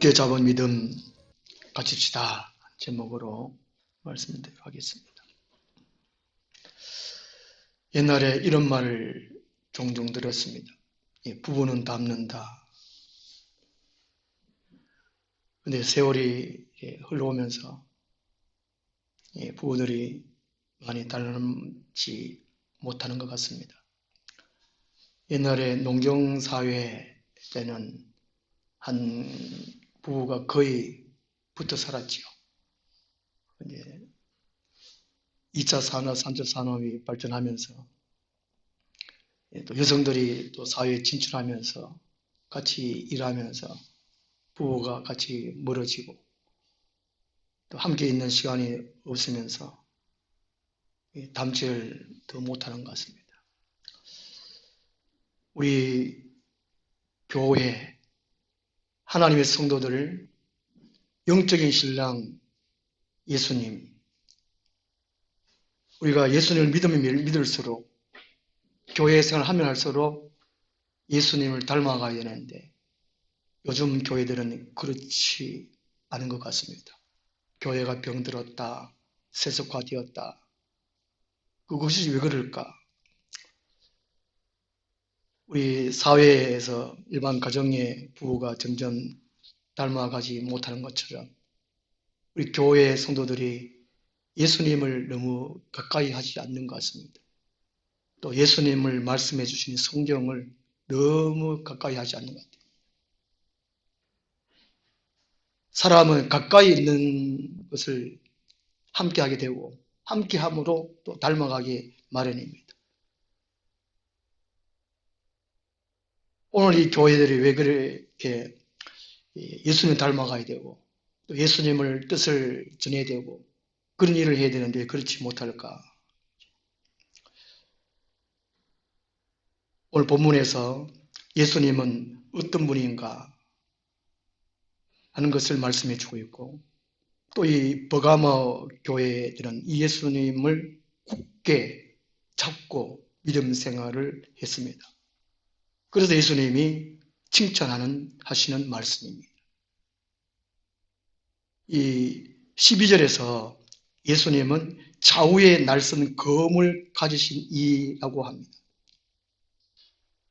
굳게 잡은 믿음 가집시다 제목으로 말씀드리도록 하겠습니다. 옛날에 이런 말을 종종 들었습니다. 부부는 닮는다. 근데 세월이 흘러오면서 부부들이 많이 닮지 못하는 것 같습니다. 옛날에 농경사회 때는 한 부부가 거의 붙어 살았지요. 이제 2차 산업, 3차 산업이 발전하면서 또 여성들이 또 사회에 진출하면서 같이 일하면서 부부가 같이 멀어지고 또 함께 있는 시간이 없으면서 담지를 더 못하는 것 같습니다. 우리 교회 하나님의 성도들 영적인 신랑 예수님, 우리가 예수님을 믿을수록 교회 생활을 하면 할수록 예수님을 닮아가야 되는데 요즘 교회들은 그렇지 않은 것 같습니다. 교회가 병들었다, 세속화되었다. 그것이 왜 그럴까? 우리 사회에서 일반 가정의 부부가 점점 닮아가지 못하는 것처럼 우리 교회 성도들이 예수님을 너무 가까이 하지 않는 것 같습니다. 또 예수님을 말씀해 주신 성경을 너무 가까이 하지 않는 것 같아요. 사람은 가까이 있는 것을 함께 하게 되고 함께 함으로 또 닮아가기 마련입니다. 오늘 이 교회들이 왜 그렇게 예수님 닮아가야 되고 또 예수님을 뜻을 전해야 되고 그런 일을 해야 되는데 그렇지 못할까? 오늘 본문에서 예수님은 어떤 분인가 하는 것을 말씀해 주고 있고 또 이 버가모 교회들은 이 예수님을 굳게 잡고 믿음 생활을 했습니다. 그래서 예수님이 하시는 말씀입니다. 이 12절에서 예수님은 좌우에 날선 검을 가지신 이라고 합니다.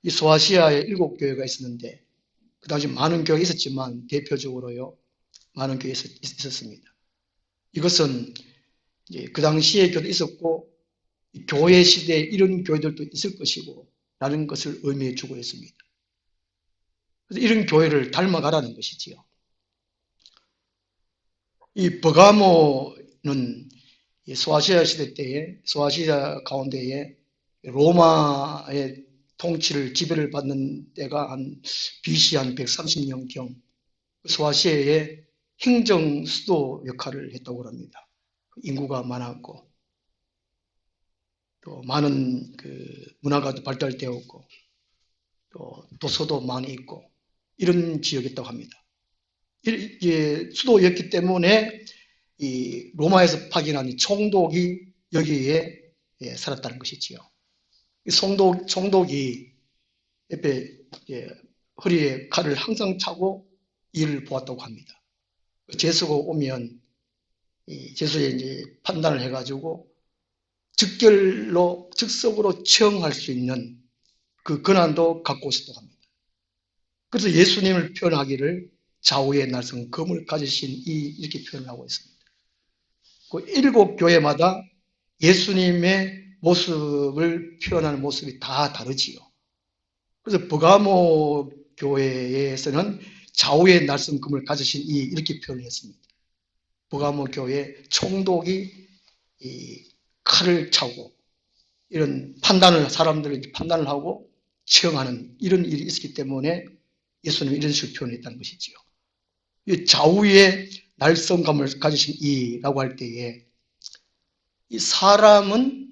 이 소아시아에 7교회가 있었는데 그 당시 많은 교회가 있었지만 대표적으로요 많은 교회가 있었습니다. 이것은 이제 그 당시에 교회도 있었고 교회 시대에 이런 교회들도 있을 것이고 라는 것을 의미해 주고 있습니다. 그래서 이런 교회를 닮아가라는 것이지요. 이 버가모는 소아시아 시대 때에 소아시아 가운데에 로마의 통치를 지배를 받는 때가 한 BC 한 130년경 소아시아의 행정 수도 역할을 했다고 합니다. 인구가 많았고 또 많은 문화가 발달되었고 또 도서도 많이 있고 이런 지역이었다고 합니다. 수도였기 때문에 이 로마에서 파견한 총독이 여기에 살았다는 것이지요. 총독이 옆에 허리에 칼을 항상 차고 일을 보았다고 합니다. 재수가 오면 재수에 이제 판단을 해가지고 즉석으로 처형할 수 있는 그 권한도 갖고 있었다고 합니다. 그래서 예수님을 표현하기를 좌우에 날선 검을 가지신 이렇게 표현을 하고 있습니다. 그 7교회마다 예수님의 모습을 표현하는 모습이 다 다르지요. 그래서 버가모 교회에서는 좌우에 날선 검을 가지신 이렇게 표현을 했습니다. 버가모 교회 총독이 이 칼을 차고 이런 사람들을 판단을 하고 처형하는 이런 일이 있었기 때문에 예수님이 이런 식으로 표현했다는 것이지요. 좌우에 날성감을 가지신 이라고 할 때에 이 사람은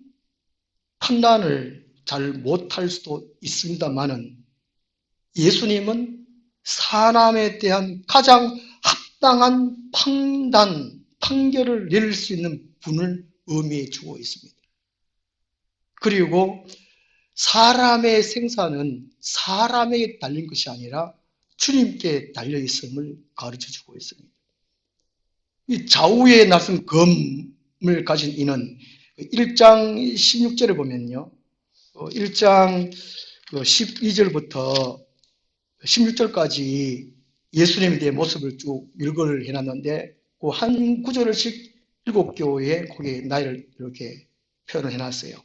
판단을 잘 못할 수도 있습니다만은 예수님은 사람에 대한 가장 합당한 판결을 내릴 수 있는 분을 의미해 주고 있습니다. 그리고 사람의 생사는 사람에게 달린 것이 아니라 주님께 달려있음을 가르쳐주고 있습니다. 이 좌우에 나선 검을 가진 이는 1장 16절에 보면요. 1장 12절부터 16절까지 예수님에 대한 모습을 쭉 일거를 해놨는데 그 한 구절씩 7교회에 거기에 나이를 이렇게 표현을 해놨어요.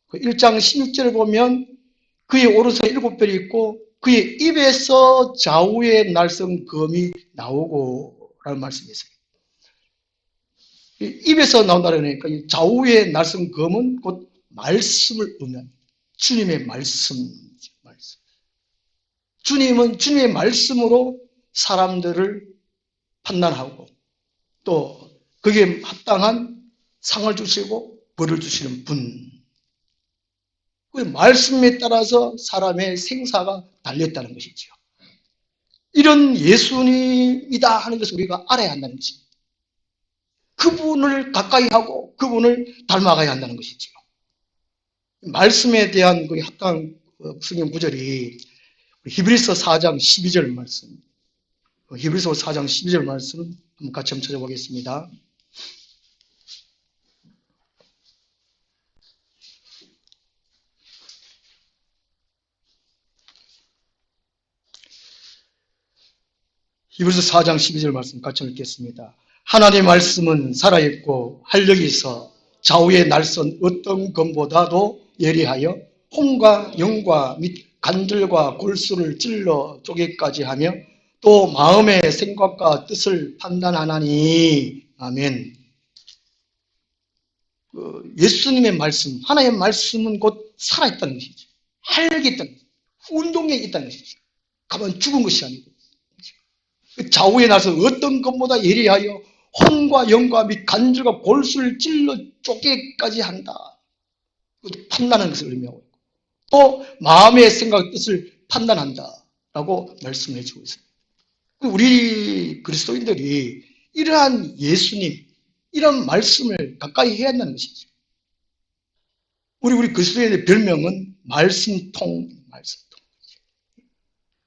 그 1장 16절을 보면 그의 오른손에 7별이 있고 그의 입에서 좌우의 날선 검이 나오고 라는 말씀이 있어요. 입에서 나온다는 거니까 좌우의 날선 검은 곧 말씀을 의미합니다. 주님의 말씀. 주님은 주님의 말씀으로 사람들을 판단하고 또 거기에 합당한 상을 주시고 벌을 주시는 분. 그 말씀에 따라서 사람의 생사가 달렸다는 것이죠. 이런 예수님이다 하는 것을 우리가 알아야 한다는 것입니다. 그분을 가까이 하고 그분을 닮아가야 한다는 것이죠. 말씀에 대한 그 합당한 성경 구절이 히브리서 4장 12절 말씀. 히브리서 4장 12절 말씀 한번 같이 한번 찾아보겠습니다. 히브리서 4장 12절 말씀 같이 읽겠습니다. 하나님의 말씀은 살아있고 활력이 있어 좌우의 날선 어떤 검보다도 예리하여 혼과 영과 및 간들과 골수를 찔러 쪼개까지 하며 또 마음의 생각과 뜻을 판단하나니. 아멘. 예수님의 말씀, 하나님의 말씀은 곧 살아있다는 것이죠. 활력이 있다는 것이죠. 운동력이 있다는 것이죠. 가만 죽은 것이 아니고. 좌우에 나서 어떤 것보다 예리하여 혼과 영과 및 간질과 골수를 찔러 쪼개까지 한다. 판단하는 것을 의미하고 있고 또 마음의 생각 뜻을 판단한다라고 말씀해 주고 있습니다. 우리 그리스도인들이 이러한 예수님, 이런 말씀을 가까이 해야 한다는 것이죠. 우리 그리스도인의 별명은 말씀통.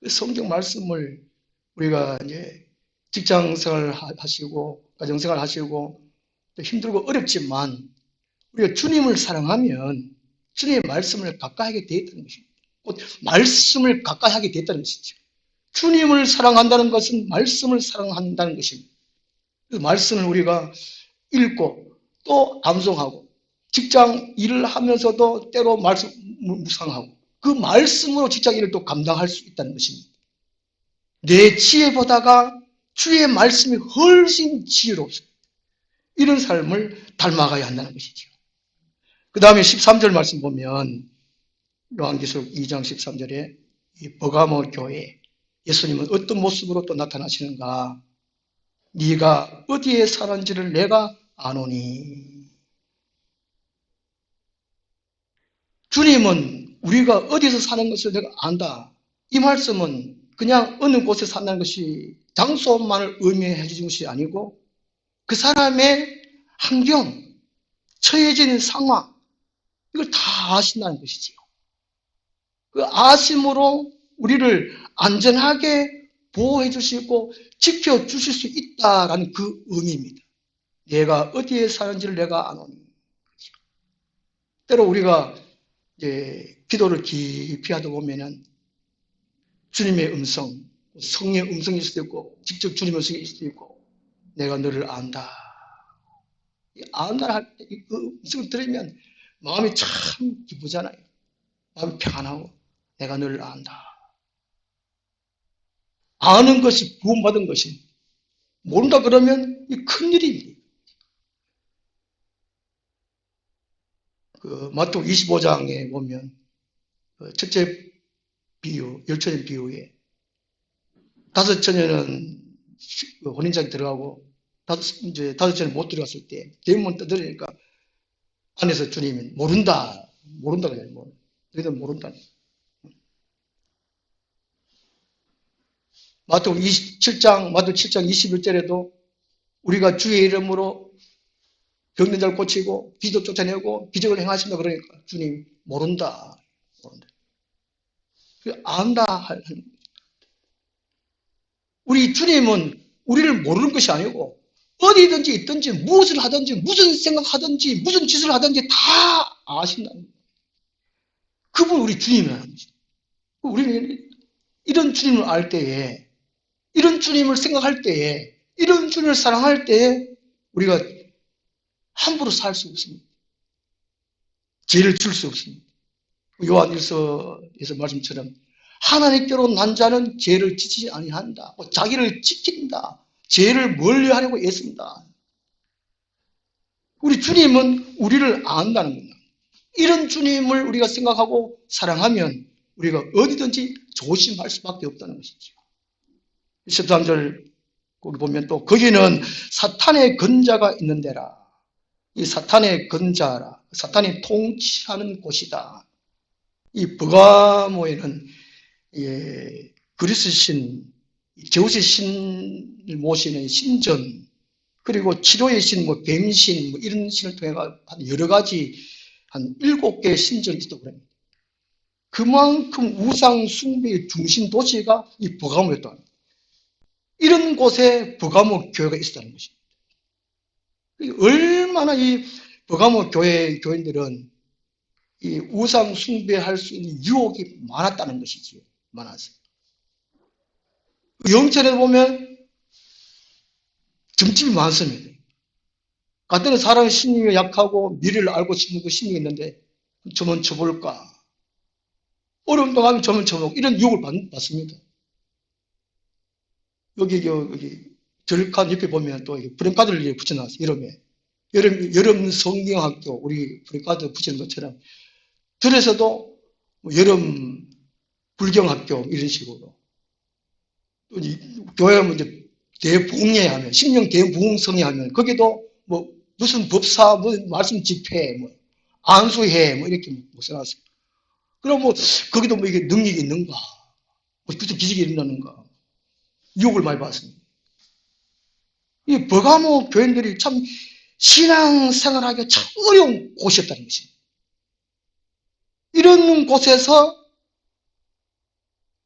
성경 말씀을 우리가 이제 직장 생활 하시고 가정 생활 하시고 힘들고 어렵지만 우리가 주님을 사랑하면 주님의 말씀을 가까이 하게 되어 있다는 것입니다. 곧 말씀을 가까이 하게 되었다는 것이죠. 주님을 사랑한다는 것은 말씀을 사랑한다는 것입니다. 그 말씀을 우리가 읽고 또 암송하고 직장 일을 하면서도 때로 말씀 묵상하고 그 말씀으로 직장 일을 또 감당할 수 있다는 것입니다. 내 지혜보다가 주의 말씀이 훨씬 지혜롭습니다. 이런 삶을 닮아가야 한다는 것이죠. 그 다음에 13절 말씀 보면 요한계시록 2장 13절에 이 버가모 교회 예수님은 어떤 모습으로 또 나타나시는가. 네가 어디에 사는지를 내가 아노니. 주님은 우리가 어디서 사는 것을 내가 안다. 이 말씀은 그냥 어느 곳에 산다는 것이 장소만을 의미해 주는 것이 아니고 그 사람의 환경, 처해진 상황, 이걸 다 아신다는 것이지요. 그 아심으로 우리를 안전하게 보호해 주시고 지켜 주실 수 있다라는 그 의미입니다. 내가 어디에 사는지를 내가 아노니. 때로 우리가 이제 기도를 깊이 하다 보면은 주님의 음성, 성령의 음성일 수도 있고 직접 주님의 음성일 수도 있고 내가 너를 안다. 안다 할 때 그 음성을 들으면 마음이 참 기쁘잖아요. 마음이 평안하고 내가 너를 안다. 아는 것이 구원받은 것입니다. 모른다 그러면 이 큰일입니다. 그 마태복음 25장에 보면 첫째 비유, 열처녀 비유에 다섯 처녀는 혼인장에 들어가고 다섯 처녀는 못 들어갔을 때 대문 떠들으니까 안에서 주님이 모른다 그래요. 너희들 모른다. 마태복음 7장 21절에도 우리가 주의 이름으로 병든 자를 고치고 비도 쫓아내고 기적을 행하신다 그러니까 주님 모른다. 안다. 우리 주님은 우리를 모르는 것이 아니고 어디든지 있든지 무엇을 하든지 무슨 생각하든지 무슨 짓을 하든지 다 아신다는 거예요. 그분 우리 주님이라는 거죠. 우리는 이런 주님을 알 때에, 이런 주님을 생각할 때에, 이런 주님을 사랑할 때에 우리가 함부로 살 수 없습니다. 죄를 줄 수 없습니다. 요한일서에서 말씀처럼 하나님께로 난 자는 죄를 지치지 아니한다. 자기를 지킨다. 죄를 멀리하려고 애쓴다. 우리 주님은 우리를 안다는 겁니다. 이런 주님을 우리가 생각하고 사랑하면 우리가 어디든지 조심할 수밖에 없다는 것이죠. 13절 거기 보면 또 거기는 사탄의 근자가 있는 데라. 이 사탄의 근자라. 사탄이 통치하는 곳이다. 이 버가모에는 그리스 신, 제우스 신을 모시는 신전, 그리고 치료의 신, 뱀신, 이런 신을 통해 한 여러 가지 한 7개의 신전이 있다고 합니다. 그만큼 우상 숭배의 중심 도시가 이 버가모였다. 이런 곳에 버가모 교회가 있었다는 것입니다. 얼마나 이 버가모 교인들은 이 우상 숭배할 수 있는 유혹이 많았다는 것이지요. 많았어요. 영천에 보면 점집이 많습니다. 같은 사람의 심리가 약하고 미래를 알고 싶은 그 심리가 있는데 저만 쳐볼까? 어려운 동안 저만 쳐보고 이런 유혹을 받습니다. 여기 절칸 옆에 보면 또 브랜카드를 붙여놨어요. 이름에. 여름 성경학교 우리 브랜카드 붙이는 것처럼 들에서도 여름 불경학교 이런 식으로 교회가 이제 대부흥회 하면 심령 대부흥성회 하면 거기도 무슨 법사 말씀 집회 안수회 이렇게 써놨어요. 그럼 거기도 이게 능력이 있는가? 무슨 기적이 일어나는가? 유혹을 많이 받습니다. 이 버가모 교인들이 참 신앙생활하기가 참 어려운 곳이었다는 것입니다. 이런 곳에서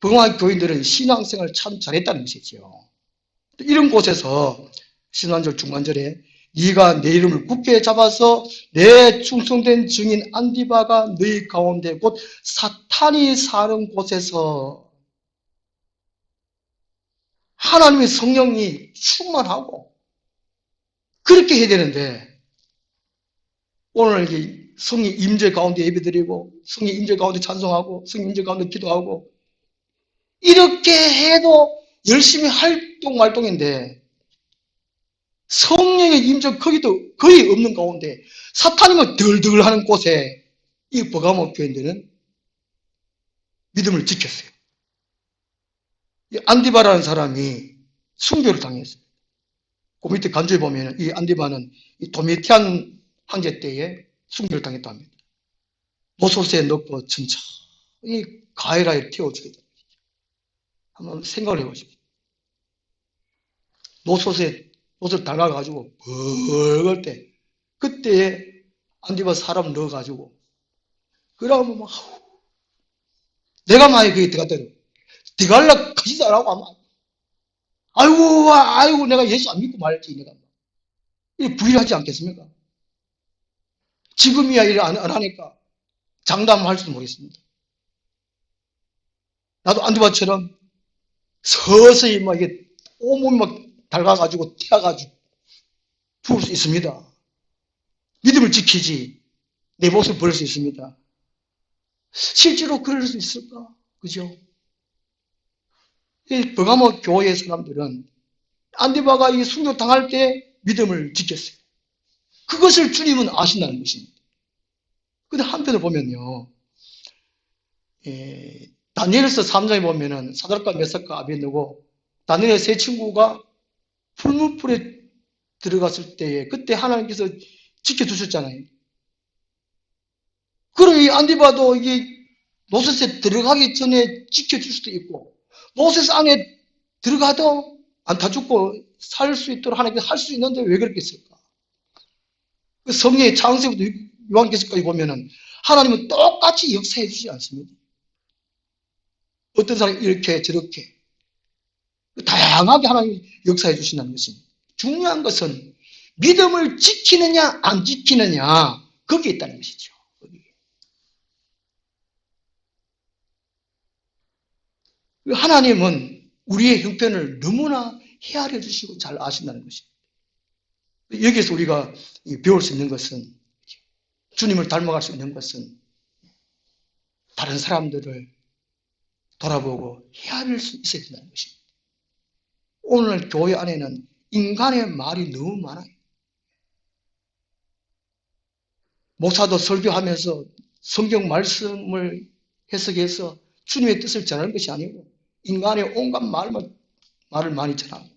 버가모 교인들은 신앙생활을 참 잘했다는 것이죠. 이런 곳에서 신앙절 중간절에 네가 내 이름을 굳게 잡아서 내 충성된 증인 안디바가 너희 가운데 곧 사탄이 사는 곳에서 하나님의 성령이 충만하고 그렇게 해야 되는데 오늘 성령 임재 가운데 예배드리고 성령 임재 가운데 찬송하고 성령 임재 가운데 기도하고 이렇게 해도 열심히 활동인데 성령의 임재 거기도 거의 없는 가운데 사탄이면 덜덜하는 곳에 이 버가모 교인들은 믿음을 지켰어요. 안디바라는 사람이 순교를 당했어요. 그 밑에 간주에 보면 이 안디바는 이 도미티안 황제 때에 순교를 당했다 합니다. 모소스에 넣고 천천히 가해라에 태워주게 됩니다. 한번 생각을 해보십시오. 노솥을 달가가지고 벌걸 때 그때 안디바 사람 넣어가지고 그러면 막 내가 만약에 그게 들어갔다 들어갈라 가시다라고 하면 아이고 내가 예수 안 믿고 말지 내가 이렇게 부인하지 않겠습니까? 지금이야 일을 안 하니까 장담할지도 모르겠습니다. 나도 안디바처럼 서서히 막 이게 온몸이 막 달가가지고 튀어가지고 죽을 수 있습니다. 믿음을 지키지 내 목숨을 버릴 수 있습니다. 실제로 그럴 수 있을까? 그죠? 이 버가모 교회 사람들은 안디바가 이 순교 당할 때 믿음을 지켰어요. 그것을 주님은 아신다는 것입니다. 근데 한편으로 보면요, 다니엘서 3장에 보면은 사드락과 메삭과 아벤느고 다니엘의 세 친구가 풀무불에 들어갔을 때에 그때 하나님께서 지켜주셨잖아요. 그럼 이 안디바도 이게 노셋에 들어가기 전에 지켜줄 수도 있고 노셋 안에 들어가도 안 타 죽고 살 수 있도록 하나님께서 할 수 있는데 왜 그랬겠을까? 그 성령의 창세부터 요한계시까지 보면은 하나님은 똑같이 역사해 주지 않습니다. 어떤 사람이 이렇게 저렇게 다양하게 하나님 역사해 주신다는 것입니다. 중요한 것은 믿음을 지키느냐 안 지키느냐 거기에 있다는 것이죠. 하나님은 우리의 형편을 너무나 헤아려 주시고 잘 아신다는 것입니다. 여기에서 우리가 배울 수 있는 것은, 주님을 닮아갈 수 있는 것은 다른 사람들을 돌아보고 헤아릴 수 있어야 된다는 것입니다. 오늘 교회 안에는 인간의 말이 너무 많아요. 목사도 설교하면서 성경 말씀을 해석해서 주님의 뜻을 전하는 것이 아니고 인간의 온갖 말을 많이 전하고,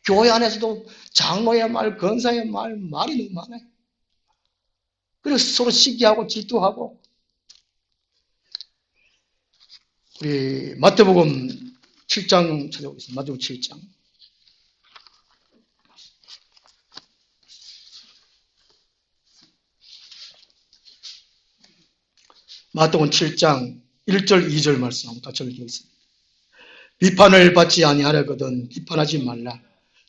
교회 안에서도 장로의 말, 권사의 말이 너무 많아요. 그래서 서로 시기하고 질투하고. 우리 마태복음 7장 찾아보겠습니다. 마태복음 7장. 마태복음 7장 1절 2절 말씀 한번 같이 읽겠습니다. 비판을 받지 아니하려거든 비판하지 말라.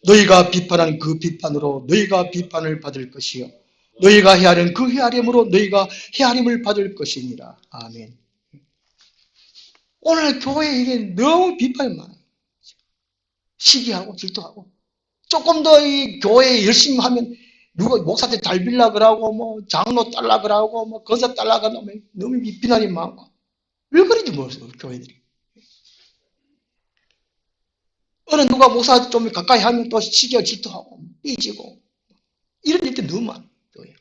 너희가 비판한 그 비판으로 너희가 비판을 받을 것이요 너희가 헤아린 그 헤아림으로 너희가 헤아림을 받을 것이니라. 아멘. 오늘 교회에 이게 너무 비판이 많아요. 시기하고 질투하고. 조금 더 이 교회에 열심히 하면 누가 목사한테 잘 빌라 그러고 뭐 장로 딸라 그러고 뭐 권사 딸라 그러고 너무 비판이 많고. 왜 그런지 모르겠어요, 교회들이. 어느 누가 목사 좀 가까이 하면 또 시기하고 질투하고 삐지고 이런 일들이 너무 많아요, 교회.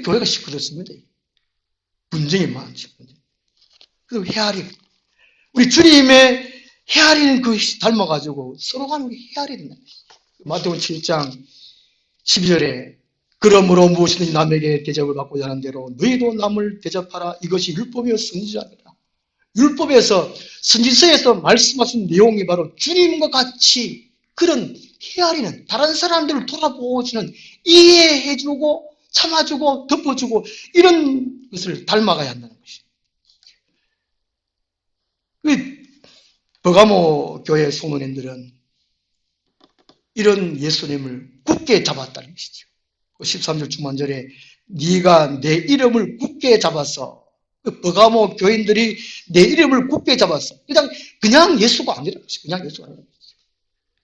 교회가 시끄럽습니다. 분쟁이 많죠. 그리고 헤아림. 우리 주님의 헤아리는 그 닮아가지고 서로 간에 헤아려야 된다는 것이죠. 마태복음 7장 12절에 그러므로 무엇이든지 남에게 대접을 받고자 하는 대로 너희도 남을 대접하라. 이것이 율법이요 선지자니라. 율법에서 선지서에서 말씀하신 내용이 바로 주님과 같이 그런 헤아리는, 다른 사람들을 돌아보시는, 이해해주고 참아주고 덮어주고 이런 것을 닮아가야 한다는 것이죠. 버가모 교회 소문인들은 이런 예수님을 굳게 잡았다는 것이죠. 13절 중반절에 네가 내 이름을 굳게 잡아서, 버가모 교인들이 내 이름을 굳게 잡았어. 그냥 예수가 아니라는 것이죠. 그냥 예수가 아니라는 것이죠.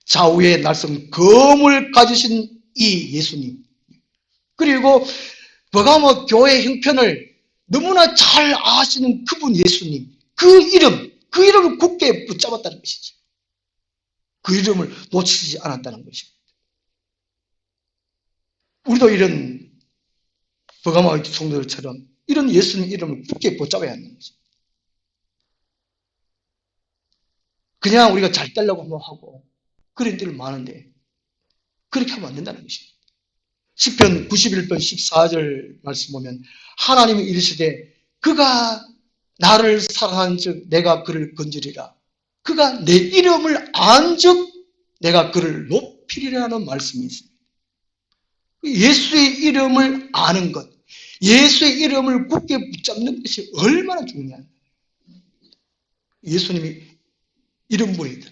좌우의 날선 검을 가지신 이 예수님, 그리고 버가모 교회 형편을 너무나 잘 아시는 그분 예수님, 그 이름을 굳게 붙잡았다는 것이죠. 그 이름을 놓치지 않았다는 것입니다. 우리도 이런 버가모 성도들처럼 이런 예수님 이름을 굳게 붙잡아야 하는 거죠. 그냥 우리가 잘 되려고 하고 그런 일들 많은데 그렇게 하면 안 된다는 것입니다. 시편 91편 14절 말씀 보면 하나님이 이르시되 그가 나를 사랑한 즉 내가 그를 건지리라. 그가 내 이름을 안 즉 내가 그를 높이리라는 말씀이 있습니다. 예수의 이름을 아는 것, 예수의 이름을 굳게 붙잡는 것이 얼마나 중요한가. 예수님이 이름분이다.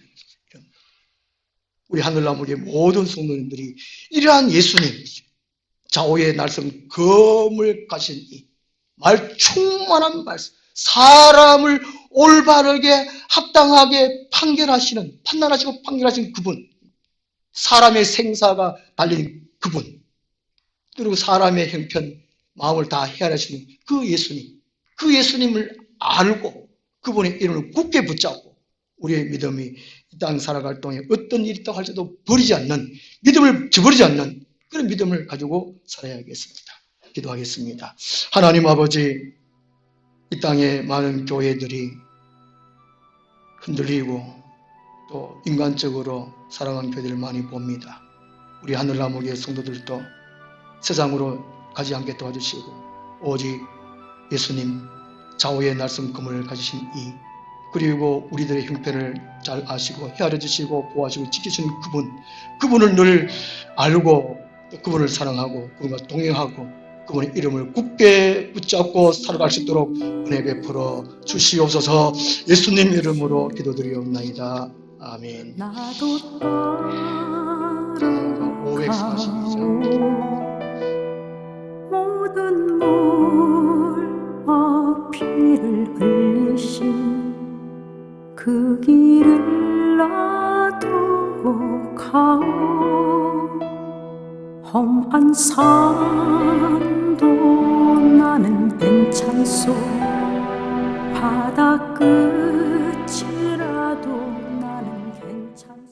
우리 하늘나무의 모든 성도님들이 이러한 예수님, 좌우의 날선 검을 가신 이 말 충만한 말씀, 사람을 올바르게 합당하게 판단하시고 판결하시는 그분, 사람의 생사가 달린 그분, 그리고 사람의 형편, 마음을 다 헤아리시는 그 예수님, 그 예수님을 알고 그분의 이름을 굳게 붙잡고 우리의 믿음이 이 땅 살아갈 동안 어떤 일이 있다고 할지도 버리지 않는, 믿음을 저버리지 않는 그런 믿음을 가지고 살아야겠습니다. 기도하겠습니다. 하나님 아버지, 이 땅의 많은 교회들이 흔들리고 또 인간적으로 살아가는 교회들을 많이 봅니다. 우리 하늘나무의 성도들도 세상으로 가지 않게 도와주시고 오직 예수님 좌우의 날선 검을 가지신 이, 그리고 우리들의 형편을 잘 아시고 헤아려 주시고 보호하시고 지키시는 그분을 늘 알고 또 그분을 사랑하고 그분과 동행하고 그분의 이름을 굳게 붙잡고 살아갈 수 있도록 은혜 베풀어 주시옵소서. 예수님 이름으로 기도드리옵나이다. 아멘. 나도 찬송가 542장. 모든 물과 피를 흘리신 그 길을 나도 가오. 험한 산도 나는 괜찮소. 바다 끝